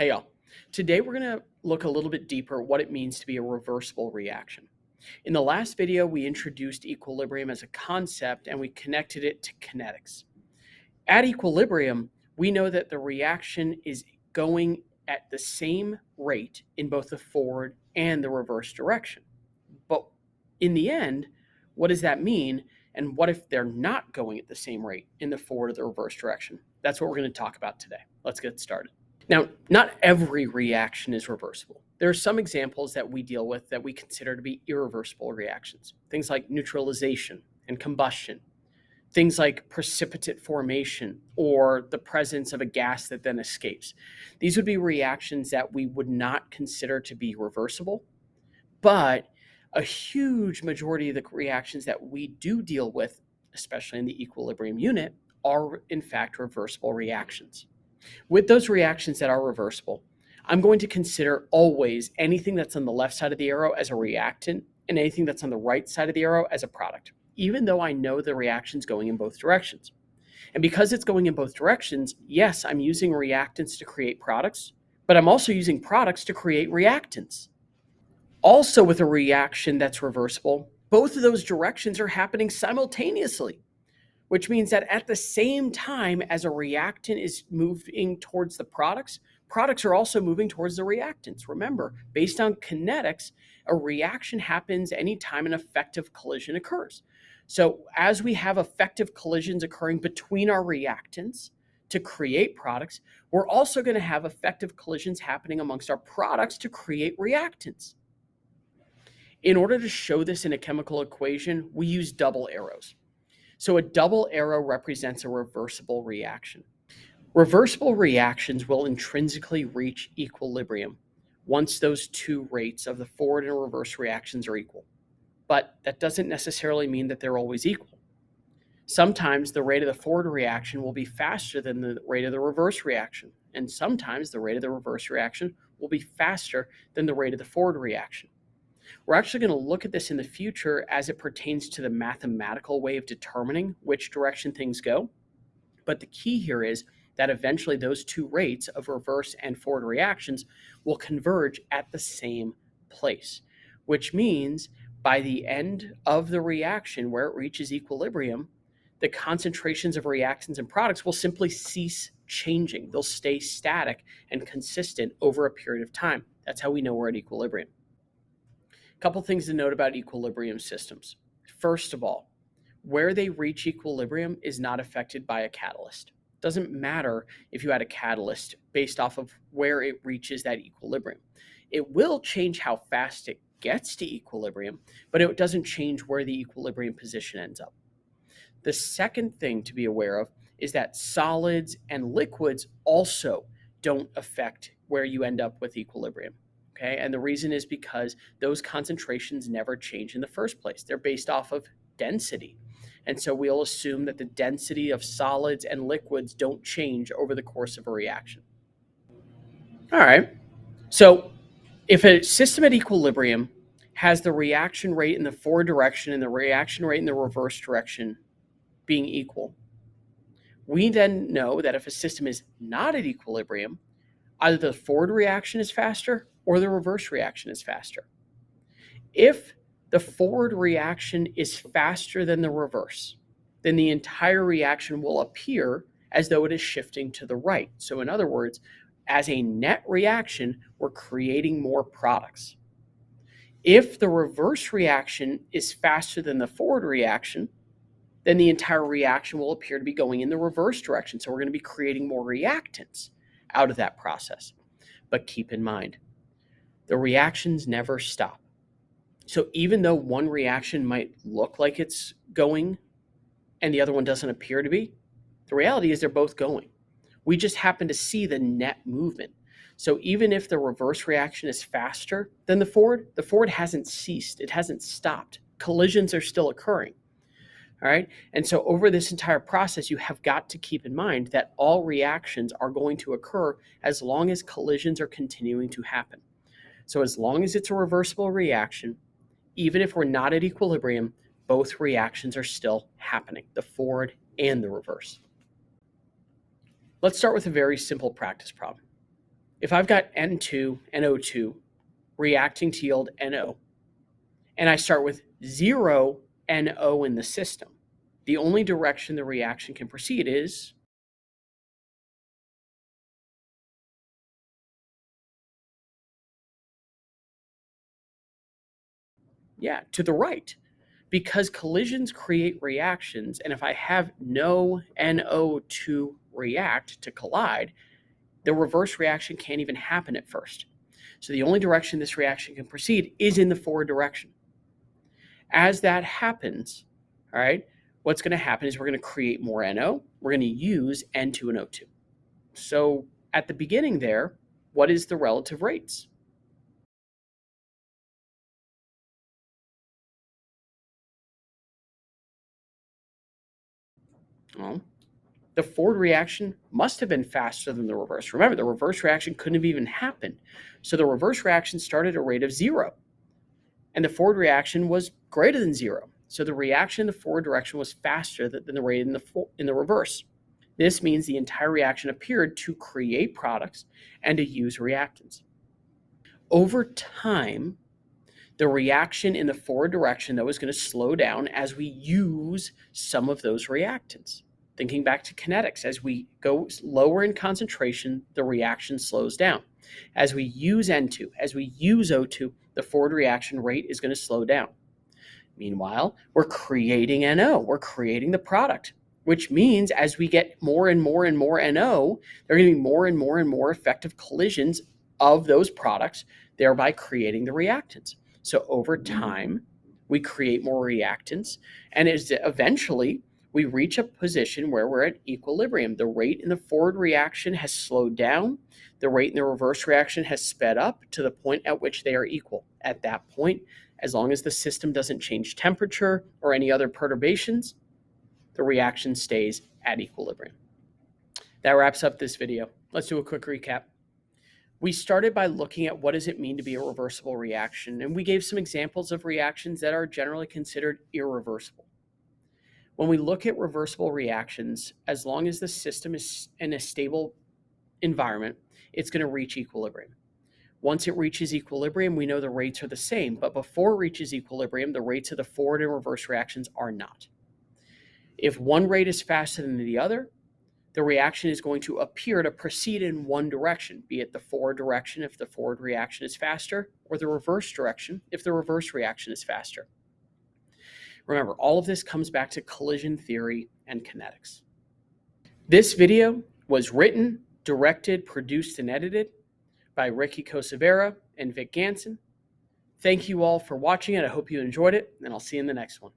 Hey y'all. Today we're going to look a little bit deeper at what it means to be a reversible reaction. In the last video, we introduced equilibrium as a concept and we connected it to kinetics. At equilibrium, we know that the reaction is going at the same rate in both the forward and the reverse direction. But in the end, what does that mean? And what if they're not going at the same rate in the forward or the reverse direction? That's what we're going to talk about today. Let's get started. Now, not every reaction is reversible. There are some examples that we deal with that we consider to be irreversible reactions. Things like neutralization and combustion. Things like precipitate formation or the presence of a gas that then escapes. These would be reactions that we would not consider to be reversible, but a huge majority of the reactions that we do deal with, especially in the equilibrium unit, are in fact reversible reactions. With those reactions that are reversible, I'm going to consider always anything that's on the left side of the arrow as a reactant and anything that's on the right side of the arrow as a product, even though I know the reaction's going in both directions. And because it's going in both directions, yes, I'm using reactants to create products, but I'm also using products to create reactants. Also, with a reaction that's reversible, both of those directions are happening simultaneously, which means that at the same time as a reactant is moving towards the products, products are also moving towards the reactants. Remember, based on kinetics, a reaction happens anytime an effective collision occurs. So as we have effective collisions occurring between our reactants to create products, we're also going to have effective collisions happening amongst our products to create reactants. In order to show this in a chemical equation, we use double arrows. So a double arrow represents a reversible reaction. Reversible reactions will intrinsically reach equilibrium once those two rates of the forward and reverse reactions are equal. But that doesn't necessarily mean that they're always equal. Sometimes the rate of the forward reaction will be faster than the rate of the reverse reaction, and sometimes the rate of the reverse reaction will be faster than the rate of the forward reaction. We're actually going to look at this in the future as it pertains to the mathematical way of determining which direction things go. But the key here is that eventually those two rates of reverse and forward reactions will converge at the same place, which means by the end of the reaction where it reaches equilibrium, the concentrations of reactants and products will simply cease changing. They'll stay static and consistent over a period of time. That's how we know we're at equilibrium. Couple things to note about equilibrium systems. First of all, where they reach equilibrium is not affected by a catalyst. It doesn't matter if you had a catalyst based off of where it reaches that equilibrium. It will change how fast it gets to equilibrium, but it doesn't change where the equilibrium position ends up. The second thing to be aware of is that solids and liquids also don't affect where you end up with equilibrium. Okay, and the reason is because those concentrations never change in the first place. They're based off of density. And so we'll assume that the density of solids and liquids don't change over the course of a reaction. All right, so if a system at equilibrium has the reaction rate in the forward direction and the reaction rate in the reverse direction being equal, we then know that if a system is not at equilibrium, either the forward reaction is faster or the reverse reaction is faster. If the forward reaction is faster than the reverse, then the entire reaction will appear as though it is shifting to the right. So in other words, as a net reaction, we're creating more products. If the reverse reaction is faster than the forward reaction, then the entire reaction will appear to be going in the reverse direction. So we're going to be creating more reactants out of that process. But keep in mind, the reactions never stop. So even though one reaction might look like it's going and the other one doesn't appear to be, the reality is they're both going. We just happen to see the net movement. So even if the reverse reaction is faster than the forward hasn't ceased. It hasn't stopped. Collisions are still occurring. All right. And so over this entire process, you have got to keep in mind that all reactions are going to occur as long as collisions are continuing to happen. So as long as it's a reversible reaction, even if we're not at equilibrium, both reactions are still happening, the forward and the reverse. Let's start with a very simple practice problem. If I've got N2 and O2 reacting to yield NO, and I start with 0 NO in the system, the only direction the reaction can proceed is to the right, because collisions create reactions, and if I have no NO to react, to collide, the reverse reaction can't even happen at first. So the only direction this reaction can proceed is in the forward direction. As that happens, all right, what's going to happen is we're going to create more NO. We're going to use N2 and O2. So at the beginning there, what is the relative rates? Well, the forward reaction must have been faster than the reverse. Remember, the reverse reaction couldn't have even happened. So the reverse reaction started at a rate of 0, and the forward reaction was greater than 0. So the reaction in the forward direction was faster than the rate in the reverse. This means the entire reaction appeared to create products and to use reactants. Over time, the reaction in the forward direction, though, is going to slow down as we use some of those reactants. Thinking back to kinetics, as we go lower in concentration, the reaction slows down. As we use N2, as we use O2, the forward reaction rate is going to slow down. Meanwhile, we're creating NO, we're creating the product, which means as we get more and more and more NO, there are going to be more and more and more effective collisions of those products, thereby creating the reactants. So over time, we create more reactants, and eventually we reach a position where we're at equilibrium. The rate in the forward reaction has slowed down. The rate in the reverse reaction has sped up to the point at which they are equal. At that point, as long as the system doesn't change temperature or any other perturbations, the reaction stays at equilibrium. That wraps up this video. Let's do a quick recap. We started by looking at what does it mean to be a reversible reaction, and we gave some examples of reactions that are generally considered irreversible. When we look at reversible reactions, as long as the system is in a stable environment, it's going to reach equilibrium. Once it reaches equilibrium, we know the rates are the same, but before it reaches equilibrium, the rates of the forward and reverse reactions are not. If one rate is faster than the other, the reaction is going to appear to proceed in one direction, be it the forward direction if the forward reaction is faster, or the reverse direction if the reverse reaction is faster. Remember, all of this comes back to collision theory and kinetics. This video was written, directed, produced, and edited by Ricky Kosavera and Vic Ganson. Thank you all for watching it. I hope you enjoyed it, and I'll see you in the next one.